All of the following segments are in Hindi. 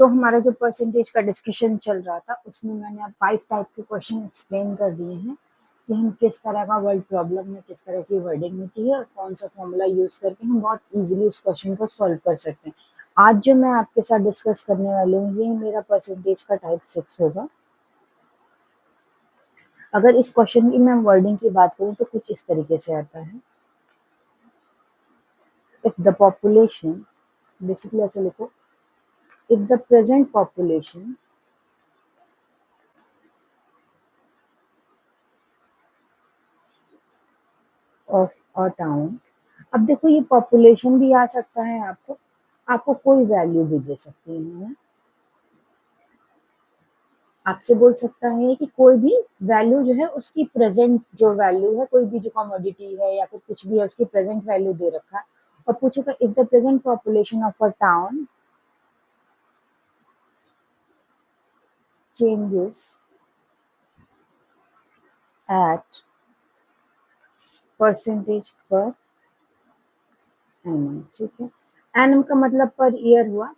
हमारा जो परसेंटेज का डिस्कशन चल रहा था उसमें मैंने अब 5 टाइप के क्वेश्चन एक्सप्लेन कर दिए हैं कि हम किस तरह का वर्ड प्रॉब्लम में किस तरह की वर्डिंग होती है और कौन सा फॉर्मूला यूज करके हम बहुत इजीली उस क्वेश्चन को सॉल्व कर सकते हैं। आज जो मैं आपके साथ डिस्कस करने वाली हूँ ये मेरा परसेंटेज का टाइप 6 होगा। अगर इस क्वेश्चन की मैं वर्डिंग की बात करूँ तो कुछ इस तरीके से आता है, इफ द पॉपुलेशन, बेसिकली ऐसे लिखो, if the present population of a town, अब देखो ये पॉपुलेशन भी आ सकता है, आपको कोई वैल्यू भी दे सकती है ना, आपसे बोल सकता है कि कोई भी वैल्यू जो है उसकी प्रेजेंट जो वैल्यू है, कोई भी जो कमोडिटी है या फिर कुछ भी है उसकी प्रेजेंट वैल्यू दे रखा है और पूछेगा if the present population of a town changes at percentage per annum, ठीक है। एनम का मतलब पर ईयर हुआ।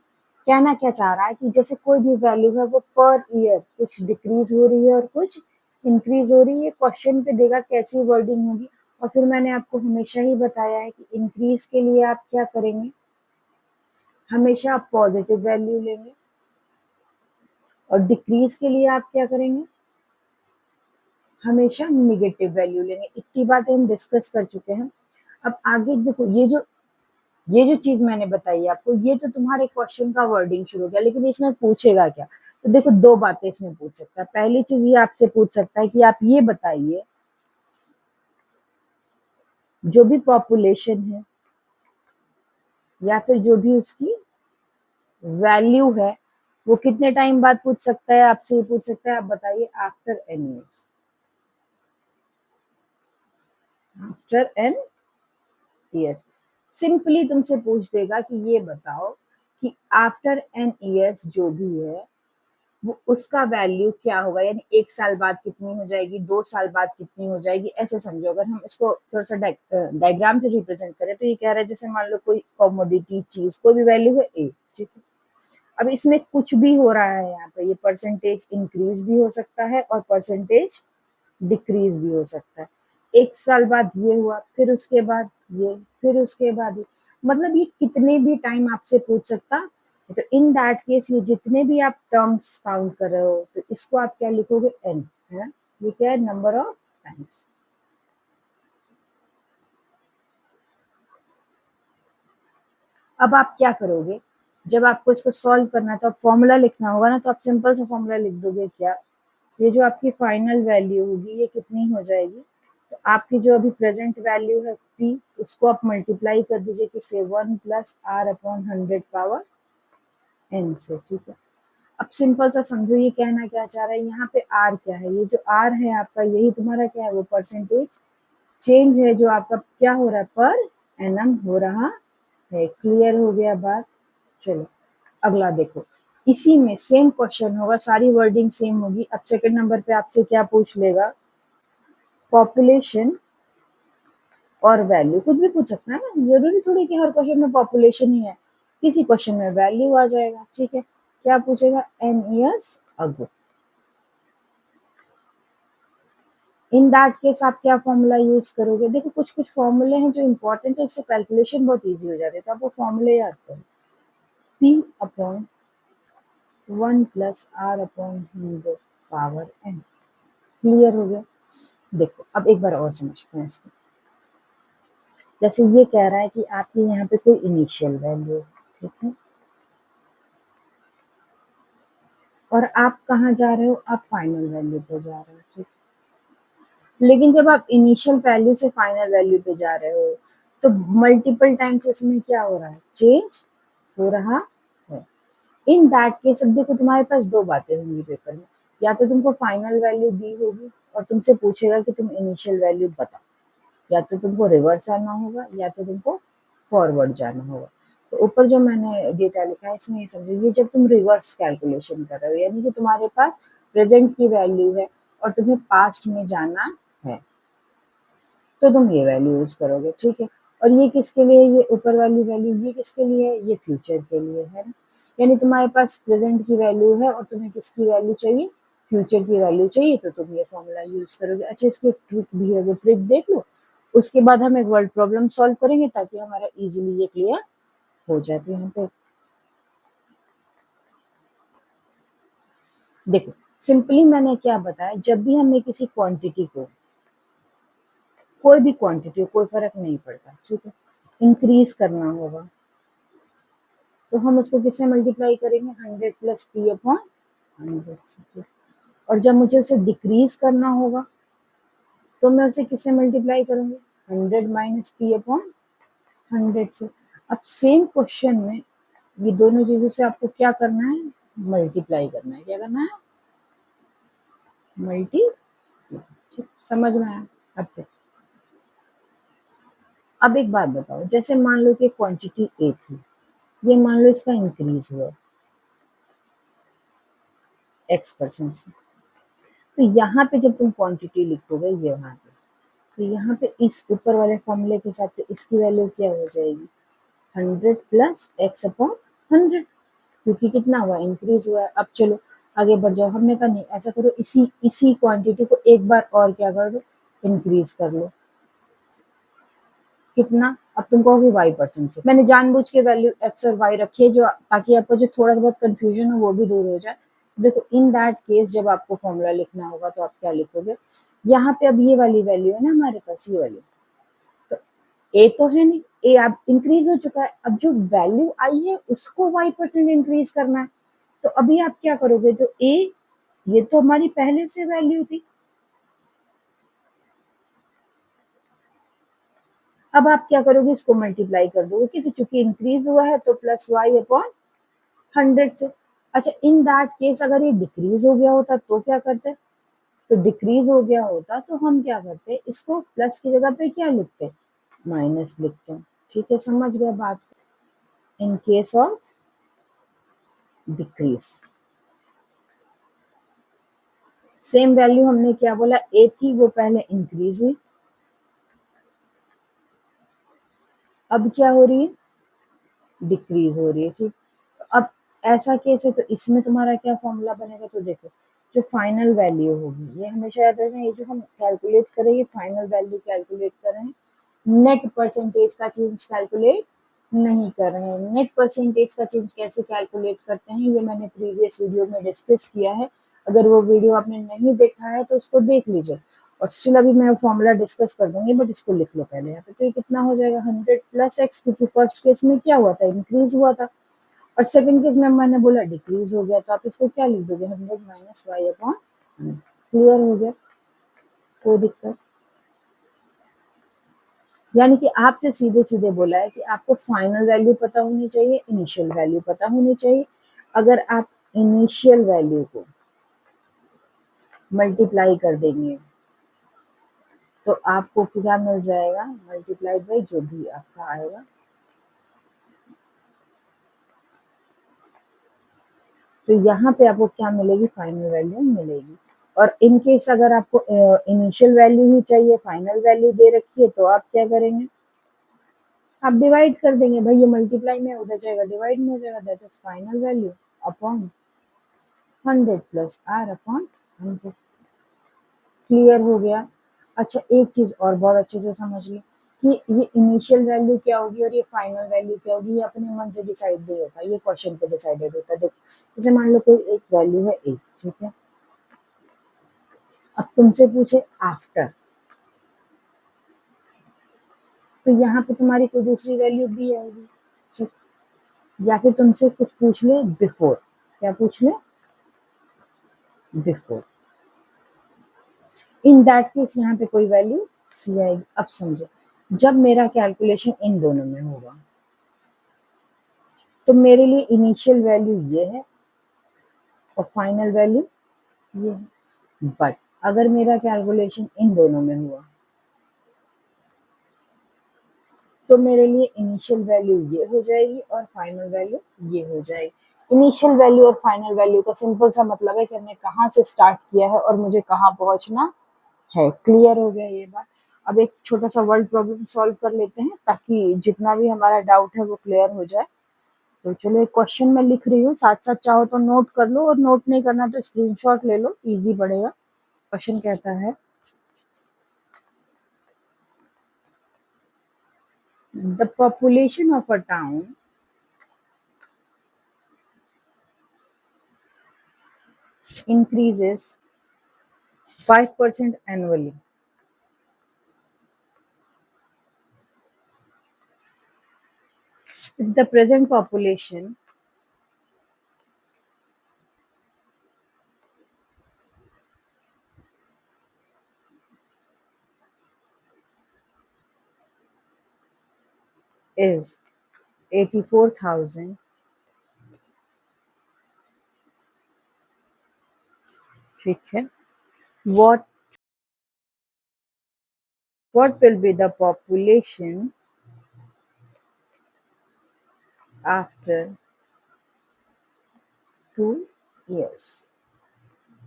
कहना क्या चाह रहा है कि जैसे कोई भी वैल्यू है वो पर ईयर कुछ डिक्रीज हो रही है और कुछ इंक्रीज हो रही है। क्वेश्चन पे देगा कैसी वर्डिंग होगी और फिर मैंने आपको हमेशा ही बताया है कि इंक्रीज के लिए आप क्या करेंगे, हमेशा आप पॉजिटिव वैल्यू लेंगे और डिक्रीज के लिए आप क्या करेंगे, हमेशा निगेटिव वैल्यू लेंगे। इतनी बातें हम डिस्कस कर चुके हैं। अब आगे देखो, ये जो चीज मैंने बताई आपको, ये तो तुम्हारे क्वेश्चन का वर्डिंग शुरू हो गया, लेकिन इसमें पूछेगा क्या? तो देखो दो बातें इसमें पूछ सकता है। पहली चीज ये आपसे पूछ सकता है कि आप ये बताइए जो भी पॉपुलेशन है या फिर जो भी उसकी वैल्यू है वो कितने टाइम बाद पूछ सकता है, आपसे ये पूछ सकता है आप बताइए after n years, after n years. Simply तुमसे पूछ देगा कि ये बताओ कि आफ्टर एन ईयर्स जो भी है वो उसका वैल्यू क्या होगा, यानी 1 साल बाद कितनी हो जाएगी, 2 साल बाद कितनी हो जाएगी। ऐसे समझो, अगर हम इसको थोड़ा सा डायग्राम से रिप्रेजेंट करें तो ये कह रहा है जैसे मान लो कोई कॉमोडिटी चीज कोई भी वैल्यू है ए, ठीक है। अब इसमें कुछ भी हो रहा है, यहाँ पे ये परसेंटेज इंक्रीज भी हो सकता है और परसेंटेज डिक्रीज भी हो सकता है। 1 साल बाद ये हुआ, फिर उसके बाद ये, फिर उसके बाद ये, मतलब ये कितने भी टाइम आपसे पूछ सकता है। तो इन दैट केस ये जितने भी आप टर्म्स काउंट कर रहे हो तो इसको आप क्या लिखोगे, एन, है ना। ये क्या है, नंबर ऑफ टाइम्स। अब आप क्या करोगे, जब आपको इसको सॉल्व करना है तो आप फॉर्मूला लिखना होगा ना, तो आप सिंपल सा फॉर्मूला लिख दोगे क्या, ये जो आपकी फाइनल वैल्यू होगी ये कितनी हो जाएगी, तो आपकी जो अभी प्रेजेंट वैल्यू है p, उसको आप मल्टीप्लाई कर दीजिए किससे, 1 plus r upon 100 power n से, ठीक है। अब सिंपल सा समझो ये कहना क्या चाह रहा है, यहाँ पे r क्या है, ये जो r है आपका यही तुम्हारा क्या है, वो परसेंटेज चेंज है जो आपका क्या हो रहा है, पर एनम हो रहा है। क्लियर हो गया बात। चलो अगला देखो, इसी में सेम क्वेश्चन होगा, सारी वर्डिंग सेम होगी। अब सेकंड नंबर पे आपसे क्या पूछ लेगा, पॉपुलेशन और वैल्यू, कुछ भी पूछ सकता है ना, जरूरी थोड़ी कि हर क्वेश्चन में पॉपुलेशन ही है, किसी क्वेश्चन में वैल्यू आ जाएगा, ठीक है। क्या पूछेगा, n years ago. In that case आप क्या फॉर्मूला यूज करोगे, देखो कुछ कुछ फॉर्मूले हैं जो इंपॉर्टेंट है, इससे कैलकुलेशन बहुत इजी हो जाती है, तो आप वो फॉर्मूले याद करो, p upon 1 plus r upon 100 power n। Clear हो गया। देखो अब एक बार और समझते हैं इसको। जैसे ये कह रहा है कि आपके यहाँ पे कोई इनिशियल वैल्यू है, ठीक है, और आप कहाँ जा रहे हो, आप फाइनल वैल्यू पे जा रहे हो, ठीक। लेकिन जब आप इनिशियल वैल्यू से फाइनल वैल्यू पे जा रहे हो तो मल्टीपल टाइम्स इसमें क्या हो रहा है, चेंज हो रहा है। इन दैट केस अब देखो तुम्हारे पास दो बातें होंगी पेपर में, या तो तुमको फाइनल वैल्यू दी होगी और तुमसे पूछेगा कि तुम इनिशियल वैल्यू बताओ, या तो तुमको रिवर्स आना होगा या तो तुमको फॉरवर्ड जाना होगा। तो ऊपर जो मैंने डेटा लिखा है इसमें ये समझो, ये जब तुम रिवर्स कैलकुलेशन कर रहे हो, यानी कि तुम्हारे पास प्रेजेंट की वैल्यू है और तुम्हें पास्ट में जाना है, तो तुम ये वैल्यू यूज करोगे, ठीक है। और ये किसके लिए, ये ऊपर वाली वैल्यू ये किसके लिए है, ये फ्यूचर के लिए है ना। यानी तुम्हारे पास प्रेजेंट की वैल्यू है और तुम्हें किसकी वैल्यू चाहिए, फ्यूचर की वैल्यू चाहिए, तो तुम ये फॉर्मूला यूज करोगे। अच्छा, इसकी एक ट्रिक भी है, वो ट्रिक देख लो, उसके बाद हम एक वर्ड प्रॉब्लम सॉल्व करेंगे ताकि हमारा इजीली ये क्लियर हो जाए। तो यहाँ पे देखो, सिंपली मैंने क्या बताया, जब भी हमें किसी क्वांटिटी को, कोई भी क्वांटिटी हो, कोई फर्क नहीं पड़ता, ठीक है, इंक्रीज करना होगा तो हम उसको किससे मल्टीप्लाई करेंगे, 100 प्लस पी अपॉन 100 से। और जब मुझे उसे डिक्रीज करना होगा तो मैं उसे किससे मल्टीप्लाई करूंगी, 100 माइनस पी अपॉन 100 से। अब सेम क्वेश्चन में ये दोनों चीजों से आपको क्या करना है, मल्टीप्लाई करना है। क्या करना है, मल्टी। समझ में आया? अब एक बात बताओ, जैसे मान लो कि क्वांटिटी ए थी, ये मान लो इसका इंक्रीज हुआ x% से, तो यहाँ पे जब तुम क्वांटिटी लिखोगे ये वहां पे, तो यहाँ पे इस ऊपर वाले फॉर्मूले के हिसाब से इसकी वैल्यू क्या हो जाएगी, 100 प्लस एक्स अपॉन 100, क्योंकि कितना हुआ, इंक्रीज हुआ है। अब चलो आगे बढ़ जाओ, हमने कहा नहीं ऐसा करो, इसी इसी क्वांटिटी को एक बार और क्या कर दो, इंक्रीज कर लो। कितना, अब तुम कहोगे y% से, मैंने जानबूझ के वैल्यू x और y रखी है जो, ताकि आपको जो थोड़ा बहुत कंफ्यूजन हो वो भी दूर हो जाए। देखो, इन दैट केस जब आपको फॉर्मूला लिखना होगा तो आप क्या लिखोगे, यहाँ पे अब ये वाली वैल्यू है ना हमारे पास, ये वाली, तो ए तो है नहीं, ए अब इंक्रीज हो चुका है, अब जो वैल्यू आई है उसको y% इंक्रीज करना है। तो अभी आप क्या करोगे, जो ए, ये तो हमारी पहले से वैल्यू थी, अब आप क्या करोगे, इसको मल्टीप्लाई कर दोगे किसी, चूंकि इंक्रीज हुआ है तो प्लस वाई अपॉन 100 से। अच्छा, इन दैट केस अगर ये डिक्रीज हो गया होता तो क्या करते, तो डिक्रीज हो गया होता तो हम क्या करते, इसको प्लस की जगह पे क्या लिखते, माइनस लिखते हैं। ठीक है, समझ गए बात। In case of decrease, same value हमने क्या बोला, ए थी वो पहले इंक्रीज हुई, अब क्या हो रही है, डिक्रीज हो रही है। ठीक, तो अब ऐसा केस है तो इसमें तुम्हारा क्या फॉर्मूला बनेगा, तो देखो, जो फाइनल वैल्यू होगी, ये हमेशा याद रखना, ये जो हम कैलकुलेट करेंगे फाइनल वैल्यू कैलकुलेट कर रहे हैं, नेट परसेंटेज का चेंज कैलकुलेट नहीं कर रहे हैं। नेट परसेंटेज का चेंज कैसे कैलकुलेट करते हैं ये मैंने प्रीवियस वीडियो में डिस्कस किया है, अगर वो वीडियो आपने नहीं देखा है तो उसको देख लीजिए। और स्टिल अभी मैं फॉर्मूला डिस्कस कर दूंगी, बट इसको लिख लो पहले यहाँ पे। तो ये कितना हो जाएगा, 100 प्लस एक्स, क्योंकि फर्स्ट केस में क्या हुआ था, इंक्रीज हुआ था, और सेकंड केस में मैंने बोला डिक्रीज हो गया, तो आप इसको क्या लिख दोगे, 100 माइनस वाई अपॉन। क्लियर हो गया, कोई दिक्कत, यानी कि आपसे सीधे सीधे बोला है कि आपको फाइनल वैल्यू पता होनी चाहिए, इनिशियल वैल्यू पता होनी चाहिए। अगर आप इनिशियल वैल्यू को मल्टीप्लाई कर देंगे तो आपको क्या मिल जाएगा, मल्टीप्लाइड बाई जो भी आपका आएगा, तो यहाँ पे आपको क्या मिलेगी, फाइनल वैल्यू मिलेगी। और इन केस अगर आपको इनिशियल वैल्यू ही चाहिए, फाइनल वैल्यू दे रखी है, तो आप क्या करेंगे, आप डिवाइड कर देंगे, भाई ये मल्टीप्लाई में उधर जाएगा डिवाइड में हो जाएगा, that is final value upon 100 plus r upon 100। Clear हो गया। अच्छा, एक चीज और बहुत अच्छे से समझ ली कि ये इनिशियल वैल्यू क्या होगी और ये फाइनल वैल्यू क्या होगी, ये अपने मन से डिसाइड नहीं होता, ये क्वेश्चन पे डिसाइडेड होता है। देखो, जैसे मान लो कोई एक वैल्यू है ए, ठीक है, अब तुमसे पूछे आफ्टर, तो यहाँ पे तुम्हारी कोई दूसरी वैल्यू भी आएगी, ठीक, या फिर तुमसे कुछ पूछ ले बिफोर, क्या पूछ ले, बिफोर, इन दैट केस यहाँ पे कोई वैल्यू सी आएगी। अब समझो, जब मेरा कैलकुलेशन इन दोनों में होगा तो मेरे लिए इनिशियल वैल्यू ये है और फाइनल वैल्यू ये है। बट अगर मेरा कैलकुलेशन इन दोनों में हुआ तो मेरे लिए इनिशियल वैल्यू ये हो जाएगी और फाइनल वैल्यू ये हो जाएगी। इनिशियल वैल्यू और फाइनल वैल्यू का सिंपल सा मतलब है कि हमने कहाँ से स्टार्ट किया है और मुझे कहाँ पहुंचना है। क्लियर हो गया ये बात। अब एक छोटा सा वर्ड प्रॉब्लम सॉल्व कर लेते हैं ताकि जितना भी हमारा डाउट है वो क्लियर हो जाए। तो चलो एक क्वेश्चन मैं लिख रही हूँ, साथ साथ चाहो तो नोट कर लो, और नोट नहीं करना तो स्क्रीनशॉट ले लो, इजी पड़ेगा। क्वेश्चन कहता है the population of a town increases 5% annually. If the present population is 84,000, ठीक है, what will be the population after 2 years?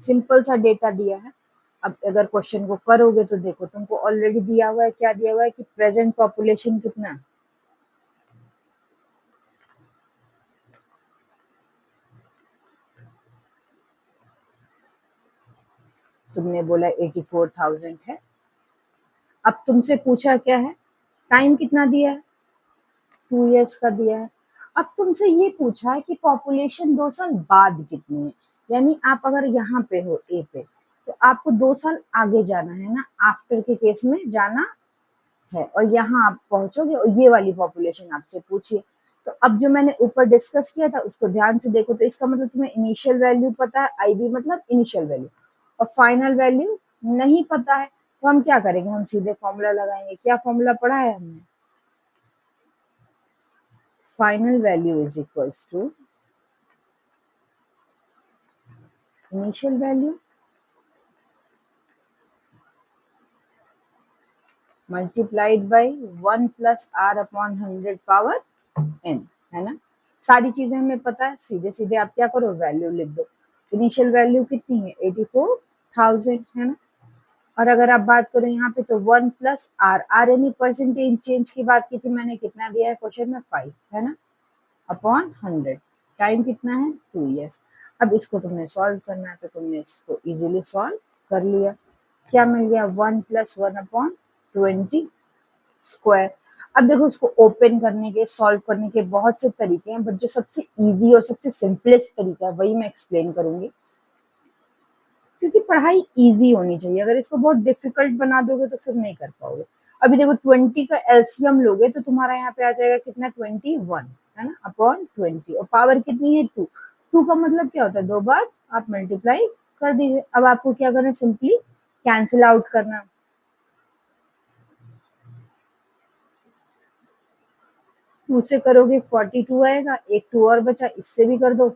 Simple सा डेटा दिया है। अब अगर क्वेश्चन को करोगे तो देखो तुमको ऑलरेडी दिया हुआ है, क्या दिया हुआ है कि प्रेजेंट पॉपुलेशन कितना, तुमने बोला 84,000 है। अब तुमसे पूछा क्या है, टाइम कितना दिया है, 2 इयर्स का दिया है। अब तुमसे ये पूछा है कि पॉपुलेशन 2 साल बाद कितनी है, यानी आप अगर यहाँ पे हो ए पे, तो आपको 2 साल आगे जाना है ना, आफ्टर के केस में जाना है, और यहाँ आप पहुंचोगे और ये वाली पॉपुलेशन आपसे पूछिए। तो अब जो मैंने ऊपर डिस्कस किया था उसको ध्यान से देखो, तो इसका मतलब तुम्हें इनिशियल वैल्यू पता है, आईवी मतलब इनिशियल वैल्यू, और फाइनल वैल्यू नहीं पता है, तो हम क्या करेंगे, हम सीधे फॉर्मूला लगाएंगे। क्या फॉर्मूला पढ़ा है हमने, final value is equals to initial value multiplied by 1 plus r upon 100 power n, है ना। सारी चीजें हमें पता है, सीधे सीधे आप क्या करो, वैल्यू लिख दो। इनिशियल वैल्यू कितनी है, 84,000, है ना। और अगर आप बात करो यहाँ पे तो 1 प्लस आर यानी परसेंटेज चेंज की बात की थी मैंने, कितना दिया है क्वेश्चन में, 5, है ना, अपॉन 100। टाइम कितना है, 2 इयर्स। अब इसको तुमने सॉल्व करना है, तो तुमने इसको इजीली सॉल्व कर लिया। क्या मिल गया, 1 प्लस 1 अपॉन 20 स्क्वायर। अब देखो इसको ओपन करने के, सॉल्व करने के बहुत से तरीके हैं, बट जो सबसे इजी और सबसे सिंपलेस्ट तरीका है वही मैं एक्सप्लेन करूंगी, क्योंकि पढ़ाई इजी होनी चाहिए। अगर इसको बहुत डिफिकल्ट बना दोगे तो फिर नहीं कर पाओगे। अभी देखो 20 का एलसीएम लोगे तो तुम्हारा यहाँ पे आ जाएगा कितना, 21, है ना, अपॉन 20, और पावर कितनी है, 2। 2 का मतलब क्या होता है, 2 बार आप मल्टीप्लाई कर दीजिए। अब आपको क्या करना है, सिंपली कैंसिल आउट करना। टू से करोगे 42 आएगा, एक 2 और बचा, इससे भी कर दो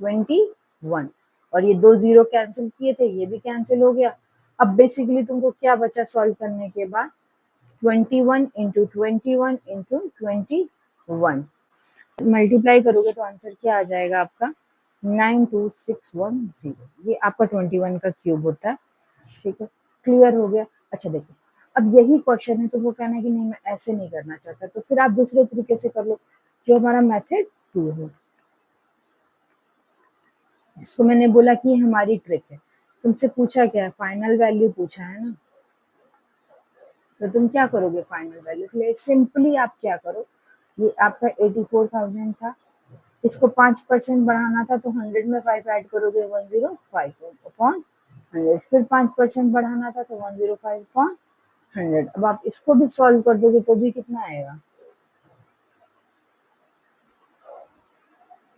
21, और ये 2 जीरो कैंसिल किए थे, ये भी कैंसिल हो गया। अब बेसिकली तुमको क्या बचा सॉल्व करने के बाद, 21 इंटू 21 इंटू 21 मल्टीप्लाई करोगे तो आंसर क्या आ जाएगा आपका, 92610, ये आपका 21 का क्यूब होता है। ठीक है, क्लियर हो गया। अच्छा देखो, अब यही क्वेश्चन है तो वो कहना है कि नहीं मैं ऐसे नहीं करना चाहता, तो फिर आप दूसरे तरीके से कर लो, जो हमारा मेथड 2 है, जिसको मैंने बोला कि हमारी ट्रिक है। तुमसे पूछा क्या है, फाइनल वैल्यू पूछा है ना, तो तुम क्या करोगे फाइनल वैल्यू के लिए, सिंपली आप क्या करो, ये आपका 84,000 था, इसको 5% बढ़ाना था, तो 100 में 5 ऐड करोगे, 105 अपॉन 100, फिर 5% बढ़ाना था तो 105 अपॉन 100। अब आप इसको भी सॉल्व कर दोगे तो भी कितना आएगा,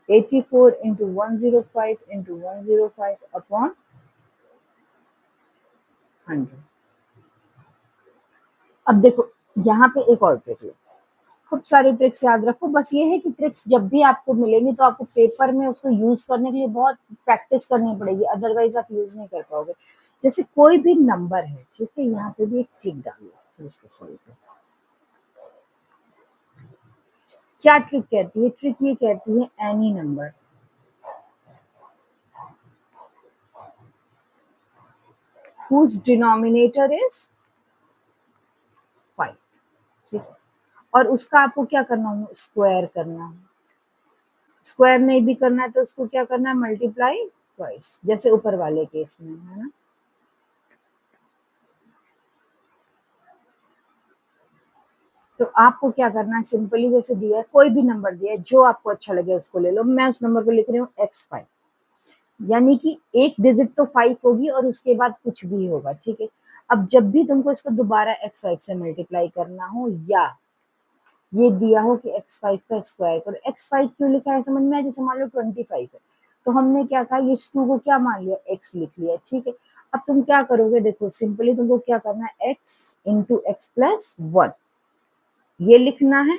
84 इंटू 105 इंटू 105 अपॉन 100। अब देखो यहाँ पे एक और ट्रिक लो, खूब सारे ट्रिक्स याद रखो, बस ये है कि ट्रिक्स जब भी आपको मिलेंगी तो आपको पेपर में उसको यूज करने के लिए बहुत प्रैक्टिस करनी पड़ेगी, अदरवाइज आप यूज नहीं कर पाओगे। जैसे कोई भी नंबर है, ठीक है, यहाँ पे भी एक ट्रिक डालो, फिर उसको सॉल्व करो। क्या ट्रिक कहती है, ट्रिक ये कहती है any number whose denominator is 5, ठीक है, और उसका आपको क्या करना है, स्क्वायर करना है। स्क्वायर नहीं भी करना है तो उसको क्या करना है, मल्टीप्लाई ट्वाइस, जैसे ऊपर वाले केस में, है ना। तो आपको क्या करना है, सिंपली जैसे दिया है, कोई भी नंबर दिया है, जो आपको अच्छा लगे उसको ले लो। मैं उस नंबर को लिख रही हूँ x5, यानी कि एक डिजिट तो 5 होगी और उसके बाद कुछ भी होगा, ठीक है। अब जब भी तुमको इसको दोबारा x5 से मल्टीप्लाई करना हो, या ये दिया हो कि x5 का स्क्वायर करो, x5 क्यों लिखा है समझ में आया, जैसे मान लो 25 है, तो हमने क्या कहा, ये 2 को क्या मान लिया, x लिख लिया, ठीक है। अब तुम क्या करोगे, देखो सिंपली तुमको क्या करना है, x इंटू एक्स प्लस 1 ये लिखना है,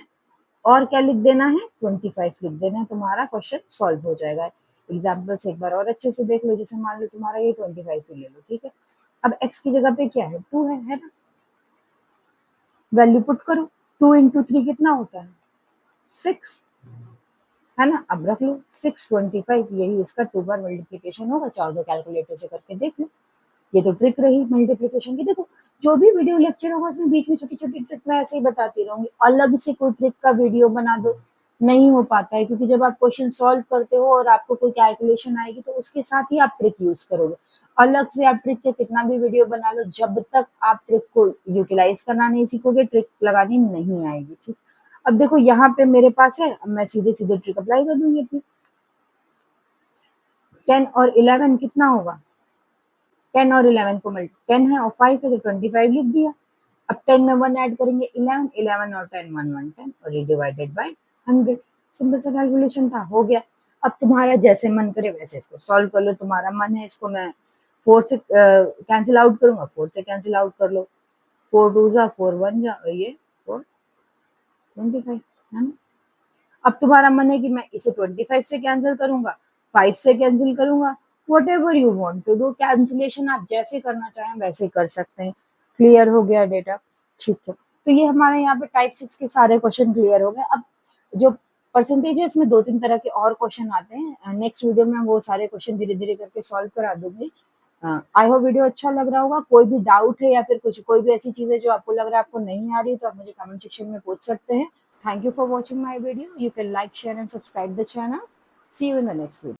और क्या लिख देना है, 25 लिख देना है, तुम्हारा क्वेश्चन सॉल्व हो जाएगा। एग्जाम्पल से एक बार और अच्छे से देख लो, जैसे मान लो तुम्हारा ये 25 ही ले लो, ठीक है। अब x की जगह पे क्या है, 2 है ना, वैल्यू पुट करो, 2 इंटू 3 कितना होता है, 6, है ना। अब रख लो 625, यही इसका 2 बार मल्टीप्लीकेशन होगा। चाहो तो कैलकुलेटर से करके देख लो, ये तो ट्रिक रही मल्टीप्लिकेशन की। देखो जो भी वीडियो लेक्चर होगा उसमें बीच में छोटी छोटी ट्रिक मैं ऐसे ही बताती रहूंगी, अलग से कोई ट्रिक का वीडियो बना दो नहीं हो पाता है, क्योंकि जब आप क्वेश्चन सॉल्व करते हो और आपको कोई कैलकुलेशन आएगी तो उसके साथ ही आप ट्रिक यूज करोगे। अलग से आप ट्रिक के कितना भी वीडियो बना लो, जब तक आप ट्रिक को यूटिलाइज करना नहीं सीखोगे, ट्रिक लगानी नहीं आएगी, ठीक। अब देखो यहाँ पे मेरे पास है, अब मैं सीधे सीधे ट्रिक अप्लाई कर दूंगी अपनी। 10 और 11 कितना होगा, 10 और 11 को मल्टी, 10 है और 5 है तो 25 लिख दिया। अब 10 में 1 ऐड करेंगे, 11, 11 और 10 1 1 10, और ये डिवाइडेड बाय 100। सिंपल सा कैलकुलेशन था, हो गया। अब तुम्हारा जैसे मन करे वैसे इसको सॉल्व कर लो। तुम्हारा मन है इसको मैं 4 से कैंसिल आउट करूंगा, 4 से कैंसिल आउट कर लो, 4 टू जा 4 1 जा, और ये 425, है ना। अब तुम्हारा मन है कि मैं इसे 25 से कैंसिल करूंगा, 5 से कैंसिल करूंगा, whatever you want to do, cancellation आप जैसे करना चाहें वैसे कर सकते हैं। क्लियर हो गया डेटा, ठीक है। तो ये हमारे यहाँ पे टाइप 6 के सारे क्वेश्चन क्लियर हो गए। अब जो परसेंटेज है इसमें 2-3 तरह के और क्वेश्चन आते हैं, नेक्स्ट वीडियो में वो सारे क्वेश्चन धीरे धीरे करके सॉल्व करा दूंगी। आई होप वीडियो अच्छा लग रहा होगा। कोई भी डाउट है या फिर कुछ कोई भी ऐसी चीज है जो आपको लग रहा है आपको नहीं आ रही, तो आप मुझे कमेंट सेक्शन में पूछ सकते हैं। Thank you for watching my video. You can like, share and subscribe the channel. See you in the next video.